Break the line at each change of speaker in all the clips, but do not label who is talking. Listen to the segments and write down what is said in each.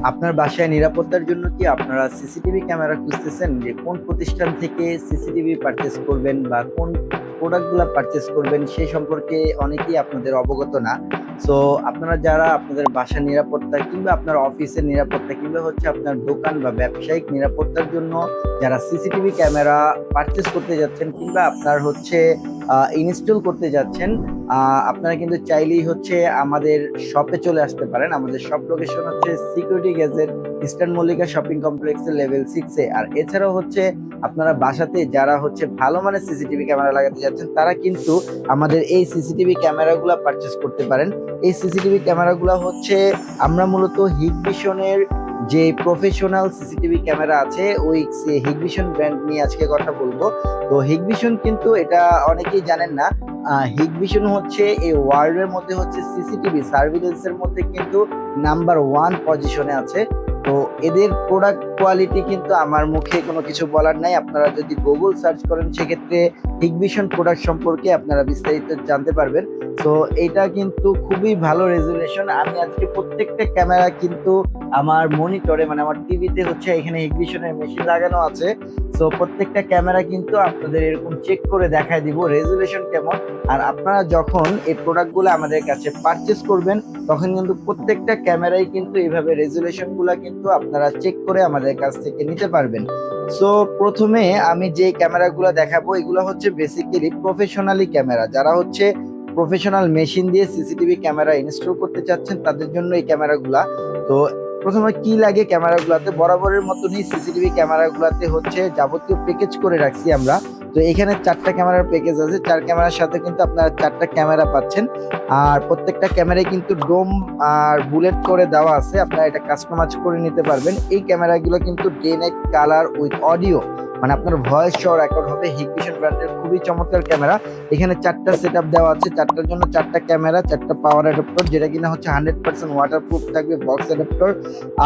আপনার বাসায় নিরাপত্তার জন্য কি আপনারা সিসিটিভি ক্যামেরা খুঁজতেছেন যে কোন প্রতিষ্ঠান থেকে সিসিটিভি পারচেজ করবেন বা কোন প্রোডাক্টগুলো পারচেজ করবেন সেই সম্পর্কে অনেকেই আপনাদের অবগত না। সো আপনারা যারা আপনাদের বাসার নিরাপত্তা কিংবা আপনার অফিসের নিরাপত্তা কিংবা হচ্ছে আপনার দোকান বা ব্যবসায়িক নিরাপত্তার জন্য যারা সিসিটিভি ক্যামেরা পারচেজ করতে যাচ্ছেন কিংবা আপনার হচ্ছে ইনস্টল করতে যাচ্ছেন, আপনারা কিন্তু চাইলেই হচ্ছে আমাদের শপে চলে আসতে পারেন। আমাদের শপ লোকেশন হচ্ছে security gadget, eastern Mallika shopping কমপ্লেক্সের লেভেল 6 এ। আর এছাড়াও হচ্ছে আপনারা বাসাতে যারা হচ্ছে ভালো মানের সিসিটিভি ক্যামেরা লাগাতে যাচ্ছেন তারা কিন্তু আমাদের এই সিসিটিভি ক্যামেরাগুলো পারচেজ করতে পারেন। এই সিসিটিভি ক্যামেরাগুলো হচ্ছে আমরা মূলত হিগভিশনের যে প্রফেশনাল সিসিটিভি ক্যামেরা আছে ওই হিগভিশন ব্র্যান্ড নিয়ে আজকে কথা বলবো। তো হিগভিশন কিন্তু এটা অনেকেই জানেন না, হিগভিশন হচ্ছে এই ওয়ার্ল্ডের মধ্যে হচ্ছে সিসিটিভি সার্ভিলেন্সের মধ্যে কিন্তু নাম্বার 1 পজিশনে আছে। তো এদের প্রোডাক্ট কোয়ালিটি কিন্তু আমার মুখে কোনো কিছু বলার নাই, আপনারা যদি গুগল সার্চ করেন সেক্ষেত্রে হিগভিশন প্রোডাক্ট সম্পর্কে আপনারা বিস্তারিত জানতে পারবেন। তো এটা কিন্তু খুবই ভালো রেজুলেশন। আমি আজকে প্রত্যেকটা ক্যামেরা কিন্তু আমার মনিটরে মানে আমার টিভিতে হচ্ছে এখানে হিগভিশনের মেশিন লাগানো আছে। সো প্রত্যেকটা ক্যামেরা কিন্তু আপনাদের এরকম চেক করে দেখায় দিব রেজুলেশন কেমন। আর আপনারা যখন এই প্রোডাক্টগুলো আমাদের কাছে পারচেস করবেন তখন কিন্তু প্রত্যেকটা ক্যামেরাই কিন্তু এইভাবে রেজুলেশন গুলা কিন্তু আপনারা চেক করে আমাদের কাছ থেকে নিতে পারবেন। সো প্রথমে আমি যে ক্যামেরাগুলো দেখাবো এগুলো হচ্ছে বেসিক্যালি প্রফেশনালি ক্যামেরা, যারা হচ্ছে প্রফেশনাল মেশিন দিয়ে সিসিটিভি ক্যামেরা ইনস্টল করতে চাচ্ছেন তাদের জন্য এই ক্যামেরাগুলা। তো প্রথমে কি লাগে ক্যামেরাগুলোতে, বরাবরের মতনই সিসিটিভি ক্যামেরাগুলোতে হচ্ছে যাবতীয় প্যাকেজ করে রাখছি আমরা। তো এখানে 4টা ক্যামেরার প্যাকেজ আছে, 4 ক্যামেরার সাথে কিন্তু আপনারা 4টা ক্যামেরা পাচ্ছেন। আর প্রত্যেকটা ক্যামেরায় কিন্তু ডোম আর বুলেট করে দেওয়া আছে, আপনারা এটা কাস্টমাইজ করে নিতে পারবেন। এই ক্যামেরাগুলো কিন্তু day night colour with audio, মানে আপনার ভয়েস সহ রেকর্ড হবে। হিগভিশন ব্র্যান্ডের খুবই চমৎকার ক্যামেরা। এখানে 4টা সেটআপ দেওয়া আছে, 4টার জন্য 4টা ক্যামেরা, 4টা পাওয়ার অ্যাডাপ্টার যেটা কিনা হচ্ছে 100% ওয়াটারপ্রুফ থাকবে, বক্স অ্যাডাপ্টার।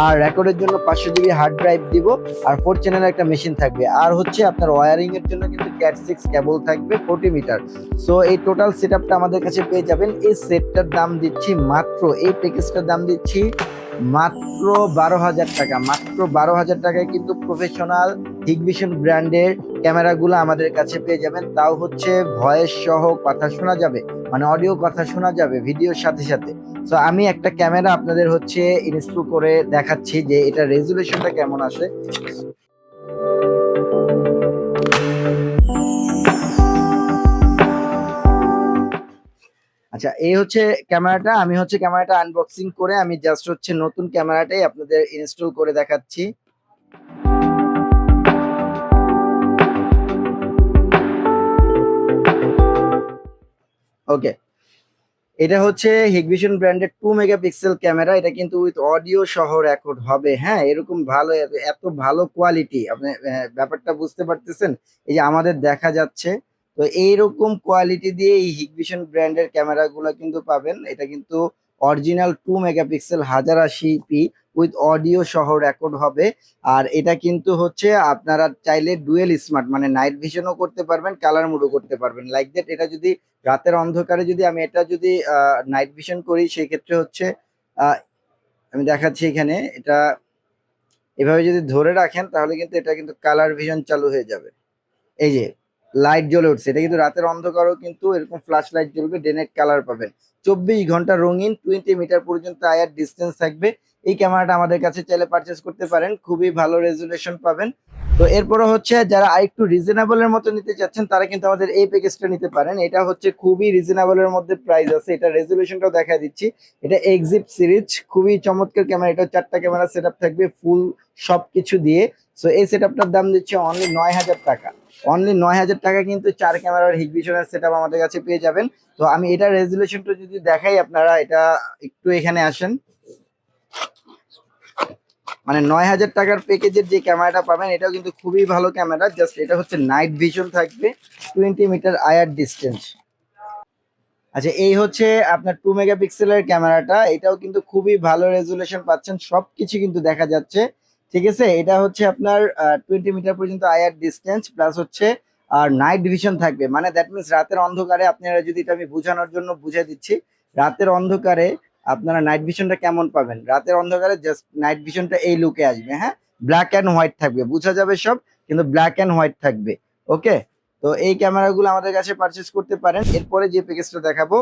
আর রেকর্ডের জন্য 500 জিবি হার্ড ড্রাইভ দিব। আর 4 চ্যানেলের একটা মেশিন থাকবে। আর হচ্ছে আপনার ওয়্যারিং এর জন্য কিন্তু ক্যাট 6 কেবল থাকবে 40 মিটার। সো এই টোটাল সেটআপটা আমাদের কাছে পেয়ে যাবেন। এই সেটটার দাম দিচ্ছি মাত্র, এই প্যাকেজটার দাম দিচ্ছি মাত্র 12,000 টাকা। মাত্র 12,000 টাকায় কিন্তু প্রফেশনাল হিগভিশন ব্র্যান্ডের ক্যামেরাগুলো আমাদের কাছে পেয়ে যাবেন। তাও হচ্ছে ভয়েস সহ কথা শোনা যাবে, মানে অডিও কথা শোনা যাবে ভিডিওর সাথে সাথে। সো আমি একটা ক্যামেরা আপনাদের হচ্ছে ইনস্টল করে দেখাচ্ছি যে এটা রেজুলেশনটা কেমন আসে। আচ্ছা, এই হচ্ছে ক্যামেরাটা। আমি হচ্ছে ক্যামেরাটা আনবক্সিং করে আমি জাস্ট হচ্ছে নতুন ক্যামেরাটাই আপনাদের ইনস্টল করে দেখাচ্ছি। ওকে, এটা হচ্ছে হিগভিশন ব্র্যান্ডের 2 মেগাপিক্সেল ক্যামেরা। এটা কিন্তু উইথ অডিও সহ রেকর্ড হবে। হ্যাঁ, এরকম ভালো এত ভালো কোয়ালিটি আপনি ব্যাপারটা বুঝতে পারতেছেন। এই যে আমাদের দেখা যাচ্ছে, তো এইরকম কোয়ালিটি দিয়ে এই হিগভিশন ব্র্যান্ডের ক্যামেরাগুলো কিন্তু পাবেন। এটা কিন্তু original 2 megapixel 1080p with audio সহ রেকর্ড হবে। আর এটা কিন্তু হচ্ছে আপনারা চাইলে ডুয়েল স্মার্ট মানে নাইট ভিশনও করতে পারবেন, কালার মোডও করতে পারবেন। লাইক দ্যাট এটা যদি রাতের অন্ধকারে যদি আমি এটা যদি নাইট ভিশন করি সেই ক্ষেত্রে হচ্ছে আহ, আমি দেখাচ্ছি এখানে, এটা এভাবে যদি ধরে রাখেন তাহলে কিন্তু এটা কিন্তু কালার ভিশন চালু হয়ে যাবে। এই যে লাইট জ্বলে উঠছে, এটা কিন্তু রাতের অন্ধকারও কিন্তু এরকম ফ্ল্যাশ লাইট জ্বলবে, ডে নাইট কালার পাবেন। 24 ঘন্টা রঙিন, 20 মিটার পর্যন্ত আয়ার ডিস্টেন্স থাকবে। এই ক্যামেরাটা আমাদের কাছে চাইলে পারচেস করতে পারেন, খুবই ভালো রেজুলেশন পাবেন। তো এরপরে হচ্ছে যারা আরেকটু রিজনেবল এর মতো নিতে চাচ্ছেন তারা কিন্তু আমাদের এই প্যাকেজটা নিতে পারেন। এটা হচ্ছে খুবই রিজনেবল এর মধ্যে প্রাইস আছে, এটা রেজুলেশনটাও দেখা দিচ্ছি। এটা এক্সিপ সিরিজ, খুবই চমৎকার ক্যামেরা। এটা 4টা ক্যামেরা সেটআপ থাকবে ফুল সবকিছু দিয়ে। সো এই সেটআপটার দাম দিচ্ছে অনলি 9,000 টাকা। অনলি 9,000 টাকা কিন্তু 4 ক্যামেরার হিগভিশনের সেটআপ আমাদের কাছে পেয়ে যাবেন। তো আমি এটা রেজুলেশনটা যদি দেখাই, আপনারা এটা একটু এখানে আসেন, মানে 9,000 টাকার প্যাকেজের যে ক্যামেরাটা পাবেন এটাও কিন্তু খুবই ভালো ক্যামেরা। জাস্ট এটা হচ্ছে নাইট ভিশন থাকবে, 20 মিটার আয়ার ডিস্টেন্স। আচ্ছা, এই হচ্ছে আপনার 2 মেগাপিক্সেলের ক্যামেরাটা। এটাও কিন্তু খুবই ভালো রেজুলেশন পাচ্ছেন, সবকিছু কিন্তু দেখা যাচ্ছে। ঠিক আছে, এটা হচ্ছে আপনার 20 মিটার পর্যন্ত আয়ার ডিস্টেন্স প্লাস হচ্ছে আর নাইট ভিশন থাকবে, মানে দ্যাট মিনস রাতের অন্ধকারে আপনারা যদি, এটা আমি বোঝানোর জন্য বুঝিয়ে দিচ্ছি, রাতের অন্ধকারে আপনারা নাইট ভিশনটা কেমন পাবেন। রাতের অন্ধকারে জাস্ট নাইট ভিশনটা এই লুকে আসবে, হ্যাঁ? ব্ল্যাক অ্যান্ড হোয়াইট থাকবে। বুঝা যাবে সব, কিন্তু ব্ল্যাক অ্যান্ড হোয়াইট থাকবে। ওকে? তো এই ক্যামেরাগুলো আমাদের কাছে পারচেজ করতে পারেন। এরপরে যে প্যাকেজটা দেখাবো,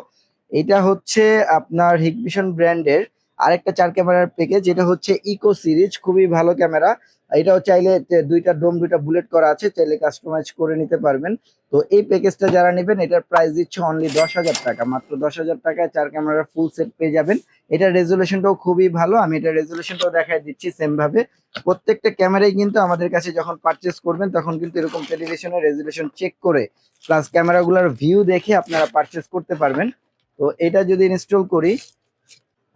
এটা হচ্ছে আপনার হিকভিশন ব্র্যান্ডের আরেকটা 4 ক্যামেরার প্যাকেজ। এটা হচ্ছে ইকো সিরিজ, খুবই ভালো ক্যামেরা। এটাও চাইলে 2টা ডোম 2টা বুলেট করা আছে, চাইলে কাস্টমাইজ করে নিতে পারবেন। তো এই প্যাকেজটা যারা নেবেন এটার প্রাইস দিচ্ছে অনলি 10,000 টাকা। মাত্র 10,000 টাকায় 4 ক্যামেরার ফুল সেট পেয়ে যাবেন। এটার রেজুলেশনটাও খুবই ভালো, আমি এটার রেজুলেশনটাও দেখায় দিচ্ছি সেম ভাবে। প্রত্যেকটা ক্যামেরাই কিন্তু আমাদের কাছে যখন পারচেস করবেন তখন কিন্তু এরকম টেলিভিশনের রেজুলেশন চেক করে প্লাস ক্যামেরাগুলোর ভিউ দেখে আপনারা পারচেস করতে পারবেন। তো এটা যদি ইনস্টল করি,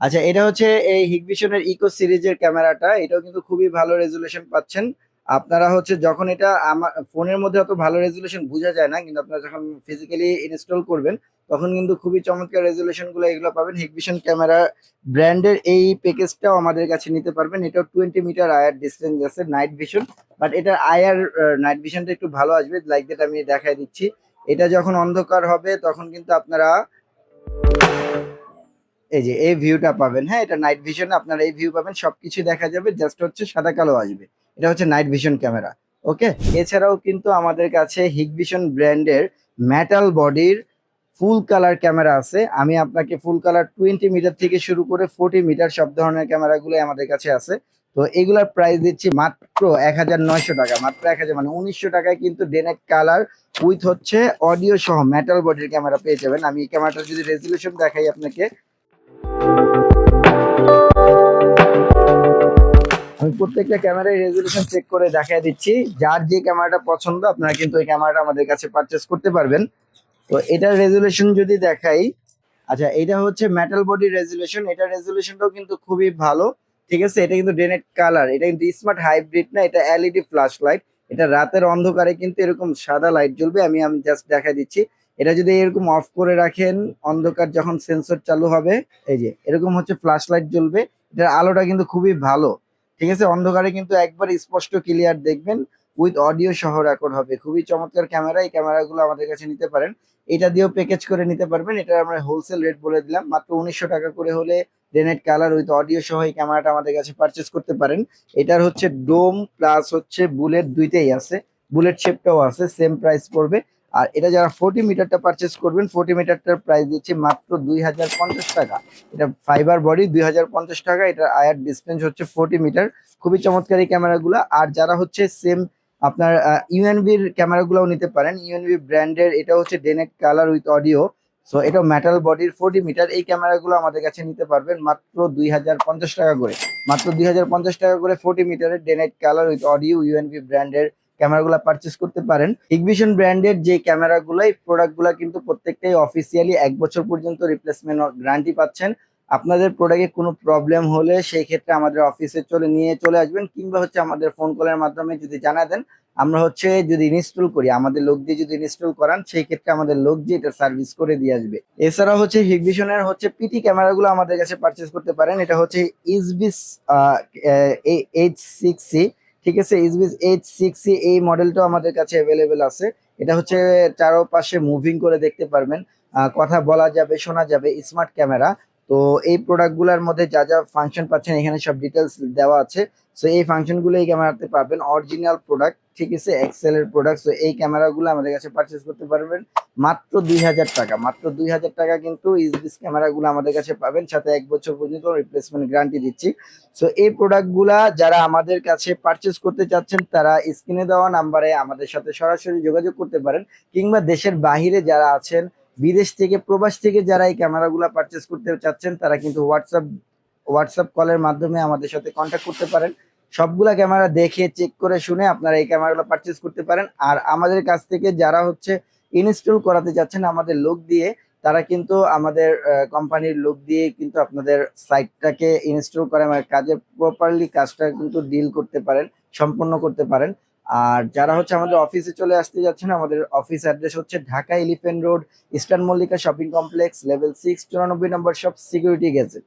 আচ্ছা এটা হচ্ছে এই হিকভিশনের ইকো সিরিজের ক্যামেরাটা, এটাও কিন্তু খুবই ভালো রেজুলেশন পাচ্ছেন। আপনারা হচ্ছে যখন এটা আমার ফোনের মধ্যে অত ভালো রেজুলেশন বোঝা যায় না, কিন্তু আপনারা যখন ফিজিক্যালি ইনস্টল করবেন তখন কিন্তু খুবই চমৎকার রেজুলেশন গুলো এগুলো পাবেন। হিকভিশন ক্যামেরা ব্র্যান্ডের এই প্যাকেজটাও আমাদের কাছে নিতে পারবেন। এটাও 20 মিটার আয়ার ডিস্টেন্স আছে নাইট ভিশন, বাট এটার আয়ার নাইট ভিশনটা একটু ভালো আসবে, লাইক দ্যাট আমি দেখাই দিচ্ছি। এটা যখন অন্ধকার হবে তখন কিন্তু আপনারা এই যে এই ভিউটা পাবেন, হ্যাঁ? এটা নাইট ভিশন, আপনারা এই ভিউ পাবেন, সবকিছু দেখা যাবে, জাস্ট হচ্ছে সাদা কালো আসবে। এটা হচ্ছে নাইট ভিশন ক্যামেরা। ওকে? এছাড়াও কিন্তু আমাদের কাছে হিকভিশন ব্র্যান্ডের মেটাল বডির ফুল কালার ক্যামেরা আছে। আমি আপনাকে ফুল কালার 20 মিটার থেকে শুরু করে 40 মিটার সব ধরনের ক্যামেরাগুলো আমাদের কাছে আছে। তো এগুলার প্রাইস দিচ্ছি মাত্র 1900 টাকা। মাত্র 1000 মানে 1900 টাকায় কিন্তু ডে নাইট কালার উইথ হচ্ছে অডিও সহ মেটাল বডির ক্যামেরা পেয়ে যাবেন। আমি এই ক্যামেরাটার যদি রেজুলেশন দেখাই আপনাকে, আমি প্রত্যেকটা ক্যামেরার রেজুলেশন চেক করে দেখাই দিচ্ছি। যার যে ক্যামেরাটা পছন্দ আপনারা কিন্তু ওই ক্যামেরাটা আমাদের কাছে পারচেস করতে পারবেন। তো এটার রেজুলেশন যদি দেখাই, আচ্ছা এটা হচ্ছে মেটাল বডি রেজুলেশন, এটা রেজুলেশনটাও কিন্তু খুবই ভালো। ঠিক আছে? এটা কিন্তু ডে নাইট কালার, এটা কিন্তু স্মার্ট হাইব্রিড না, এটা এলইডি ফ্ল্যাশ লাইট। এটা রাতের অন্ধকারে কিন্তু এরকম সাদা লাইট জ্বলবে। আমি আমি জাস্ট দেখাই দিচ্ছি। এটা যদি এরকম অফ করে রাখেন, অন্ধকার যখন সেন্সর চালু হবে, এই যে এরকম হচ্ছে ফ্ল্যাশ লাইট জ্বলবে। এটার আলোটা কিন্তু খুবই ভালো। ঠিক আছে? অন্ধকারে কিন্তু একবার স্পষ্ট ক্লিয়ার দেখবেন, উইথ অডিও সহ রেকর্ড হবে। খুবই চমৎকার ক্যামেরা, এই ক্যামেরাগুলো আমাদের কাছে নিতে পারেন। এটা দিয়েও প্যাকেজ করে নিতে পারবেন। এটা আমরা হোলসেল রেট বলে দিলাম, মাত্র 1900 টাকা করে হলে day night colour with audio সহ এই ক্যামেরাটা আমাদের কাছে পারচেস করতে পারেন। এটার হচ্ছে ডোম প্লাস হচ্ছে বুলেট দুইটাই আছে, বুলেট শেপটাও আছে, সেম প্রাইস পড়বে। আর এটা যারা 40 মিটারটা পারচেস করবেন, 40 মিটারটার প্রাইস দিচ্ছি মাত্র 2050 টাকা। এটা ফাইবার বডি, 2050 টাকা। এটা আয়ার ডিস্টেন্স হচ্ছে 40 মিটার। খুবই চমৎকার এই ক্যামেরাগুলো। আর যারা হচ্ছে সেম আপনার ইউএনবির ক্যামেরাগুলোও নিতে পারেন, ইউএনবি ব্র্যান্ডের, এটা হচ্ছে day night colour with audio. So এটা মেটাল বডির 40 মিটার, এই ক্যামেরাগুলো আমাদের কাছে নিতে পারবেন মাত্র 2050 টাকা করে। মাত্র 2050 টাকা করে 40 মিটারের day night colour with audio UNB ব্র্যান্ডের ক্যামেরাগুলো পারচেস করতে পারেন। হিকভিশন ব্র্যান্ডের যে ক্যামেরাগুলো, এই প্রোডাক্টগুলো কিন্তু প্রত্যেকটাই অফিসিয়ালি 1 বছর পর্যন্ত রিপ্লেসমেন্ট গ্যারান্টি পাচ্ছেন। আপনাদের প্রোডাক্টে কোনো প্রবলেম হলে সেই ক্ষেত্রে আমাদের অফিসে নিয়ে চলে আসবেন, কিংবা হচ্ছে আমাদের ফোন কলের মাধ্যমে যদি জানা দেন, আমরা হচ্ছে যদি ইনস্টল করি, আমাদের লোক দিয়ে যদি ইনস্টল করান, সেই ক্ষেত্রে আমাদের লোক দিয়ে এটা সার্ভিস করে দিয়ে আসবে। এছাড়া হচ্ছে হিকভিশনের হচ্ছে পিটি ক্যামেরাগুলো আমাদের কাছে পারচেস করতে পারেন। এটা হচ্ছে ইসবিস H6C। ঠিক আছে? ইসবিস H6C এই মডেলটাও আমাদের কাছে অ্যাভেলেবেল আছে। এটা হচ্ছে চারপাশে মুভিং করে দেখতে পারবেন, কথা বলা যাবে, শোনা যাবে, স্মার্ট ক্যামেরা। তো এই প্রোডাক্টগুলোর মধ্যে যা যা ফাংশন পাচ্ছেন এখানে সব ডিটেলস দেওয়া আছে। সো এই ফাংশনগুলো এই ক্যামেরাতে পাবেন, অরিজিনাল প্রোডাক্ট। ঠিক আছে? এক্সেল এর প্রোডাক্ট। সো এই ক্যামেরাগুলো আমাদের কাছে পারচেস করতে পারবেন মাত্র 2000 টাকা। মাত্র 2000 টাকা কিন্তু ইসবিস ক্যামেরাগুলো আমাদের কাছে পাবেন, সাথে 1 বছর পর্যন্ত রিপ্লেসমেন্ট গ্যারান্টি দিচ্ছি। সো এই প্রোডাক্টগুলা যারা আমাদের কাছে পারচেস করতে চাচ্ছেন তারা স্ক্রিনে দেওয়া নাম্বারে আমাদের সাথে সরাসরি যোগাযোগ করতে পারেন, কিংবা দেশের বাহিরে যারা আছেন, বিদেশ থেকে, প্রবাস থেকে যারা এই ক্যামেরাগুলো পারচেস করতে চাচ্ছেন, তারা কিন্তু হোয়াটসঅ্যাপ কলের মাধ্যমে আমাদের সাথে কন্ট্যাক্ট করতে পারেন। সবগুলা ক্যামেরা দেখে চেক করে শুনে আপনারা এই ক্যামেরাগুলো পারচেস করতে পারেন। আর আমাদের কাছ থেকে যারা হচ্ছে ইনস্টল করাতে যাচ্ছেন আমাদের লোক দিয়ে, তারা কিন্তু আমাদের কোম্পানির লোক দিয়ে কিন্তু আপনাদের সাইটটাকে ইনস্টল করে আমার কাজে প্রপারলি কাজটা কিন্তু ডিল করতে পারেন, সম্পন্ন করতে পারেন। আর যারা হচ্ছে আমাদের অফিসে চলে আসতে যাচ্ছেন, আমাদের অফিস অ্যাড্রেস হচ্ছে Dhaka elephant road, eastern Mallika shopping complex, level 6, 94 নম্বর শপ, সিকিউরিটি গেজেট।